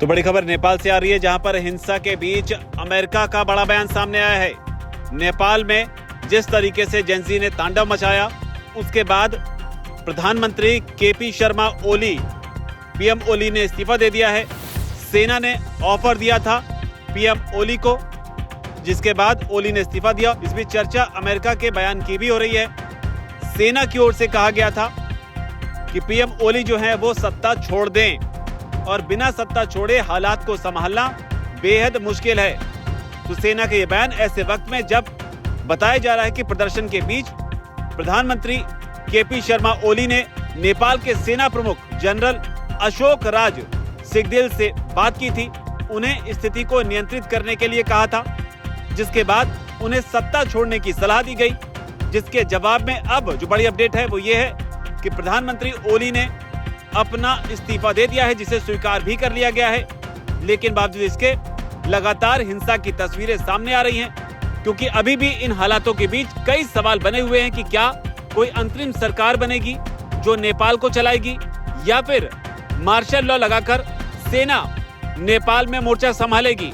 तो बड़ी खबर नेपाल से आ रही है, जहां पर हिंसा के बीच अमेरिका का बड़ा बयान सामने आया है। नेपाल में जिस तरीके से जेंजी ने तांडव मचाया, उसके बाद प्रधानमंत्री केपी शर्मा ओली, पीएम ओली ने इस्तीफा दे दिया है। सेना ने ऑफर दिया था पीएम ओली को, जिसके बाद ओली ने इस्तीफा दिया। इस बीच चर्चा अमेरिका के बयान की भी हो रही है। सेना की ओर से कहा गया था कि पीएम ओली जो है वो सत्ता छोड़ दें, और बिना सत्ता छोड़े हालात को संभालना बेहद मुश्किल है। तो सेना का ये बयान ऐसे वक्त में जब बताया जा रहा है कि प्रदर्शन के बीच प्रधानमंत्री केपी शर्मा ओली ने नेपाल के सेना प्रमुख जनरल अशोक राज सिंघेल से बात की थी, उन्हें स्थिति को नियंत्रित करने के लिए कहा था, जिसके बाद उन्हें सत्ता छोड़ने की सलाह दी गई। जिसके जवाब में अब जो बड़ी अपडेट है वो ये है कि प्रधानमंत्री ओली ने अपना इस्तीफा दे दिया है, जिसे स्वीकार भी कर लिया गया है। लेकिन बावजूद इसके लगातार हिंसा की तस्वीरें सामने आ रही हैं, क्योंकि अभी भी इन हालातों के बीच कई सवाल बने हुए हैं कि क्या कोई अंतरिम सरकार बनेगी जो नेपाल को चलाएगी, या फिर मार्शल लॉ लगाकर सेना नेपाल में मोर्चा संभालेगी।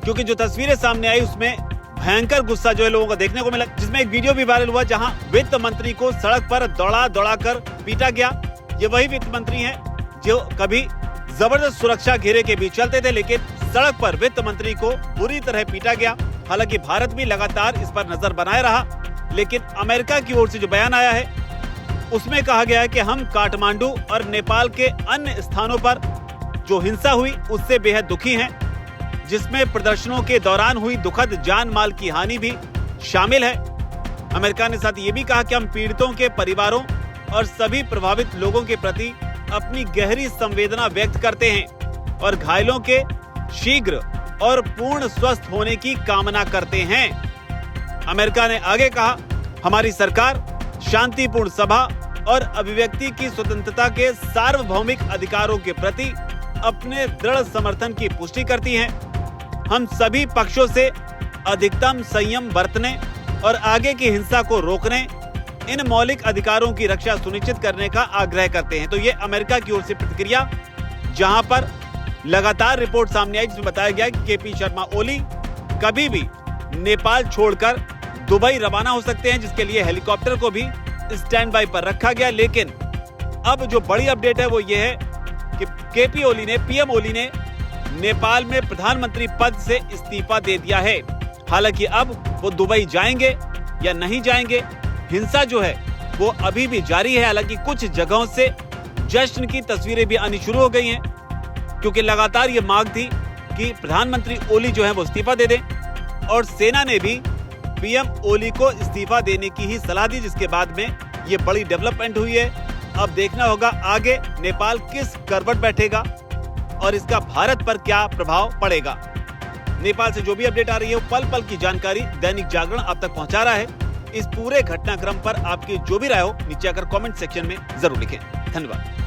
क्योंकि जो तस्वीरें सामने आई उसमें भयंकर गुस्सा जो है लोगों को देखने को मिला, जिसमें एक वीडियो भी वायरल हुआ जहां वित्त मंत्री को सड़क पर दौड़ा कर पीटा गया। ये वही वित्त मंत्री हैं जो कभी जबरदस्त सुरक्षा घेरे के बीच चलते थे, लेकिन सड़क पर वित्त मंत्री को बुरी तरह पीटा गया। हालांकि भारत भी लगातार इस पर नजर बनाए रहा, लेकिन अमेरिका की ओर से जो बयान आया है उसमें कहा गया है कि हम काठमांडू और नेपाल के अन्य स्थानों पर जो हिंसा हुई उससे बेहद दुखी हैं, जिसमें प्रदर्शनों के दौरान हुई दुखद जान माल की हानि भी शामिल है। अमेरिका ने साथ ये भी कहा कि हम पीड़ितों के परिवारों और सभी प्रभावित लोगों के प्रति अपनी गहरी संवेदना व्यक्त करते हैं और घायलों के शीघ्र और पूर्ण स्वस्थ होने की कामना करते हैं। अमेरिका ने आगे कहा, हमारी सरकार शांतिपूर्ण सभा और अभिव्यक्ति की स्वतंत्रता के सार्वभौमिक अधिकारों के प्रति अपने दृढ़ समर्थन की पुष्टि करती है। हम सभी पक्षों से अधिकतम संयम बरतने और आगे की हिंसा को रोकने, इन मौलिक अधिकारों की रक्षा सुनिश्चित करने का आग्रह करते हैं। तो ये अमेरिका की ओर से प्रतिक्रिया, जहां पर लगातार रिपोर्ट सामने आई जिसमें बताया गया कि केपी शर्मा ओली कभी भी नेपाल छोड़कर दुबई रवाना हो सकते हैं, जिसके लिए हेलीकॉप्टर को भी स्टैंड बाय पर रखा गया। लेकिन अब जो बड़ी अपडेट है वो ये है कि केपी ओली ने, पीएम ओली ने नेपाल में प्रधानमंत्री पद से इस्तीफा दे दिया है। हालांकि अब वो दुबई जाएंगे या नहीं जाएंगे, हिंसा जो है वो अभी भी जारी है। हालांकि कुछ जगहों से जश्न की तस्वीरें भी आनी शुरू हो गई हैं, क्योंकि लगातार ये मांग थी कि प्रधानमंत्री ओली जो है वो इस्तीफा दे दें, और सेना ने भी पीएम ओली को इस्तीफा देने की ही सलाह दी, जिसके बाद में ये बड़ी डेवलपमेंट हुई है। अब देखना होगा आगे नेपाल किस करवट बैठेगा और इसका भारत पर क्या प्रभाव पड़ेगा। नेपाल से जो भी अपडेट आ रही है वो पल पल की जानकारी दैनिक जागरण आप तक पहुंचा रहा है। इस पूरे घटनाक्रम पर आपकी जो भी राय हो नीचे आकर कमेंट सेक्शन में जरूर लिखें। धन्यवाद।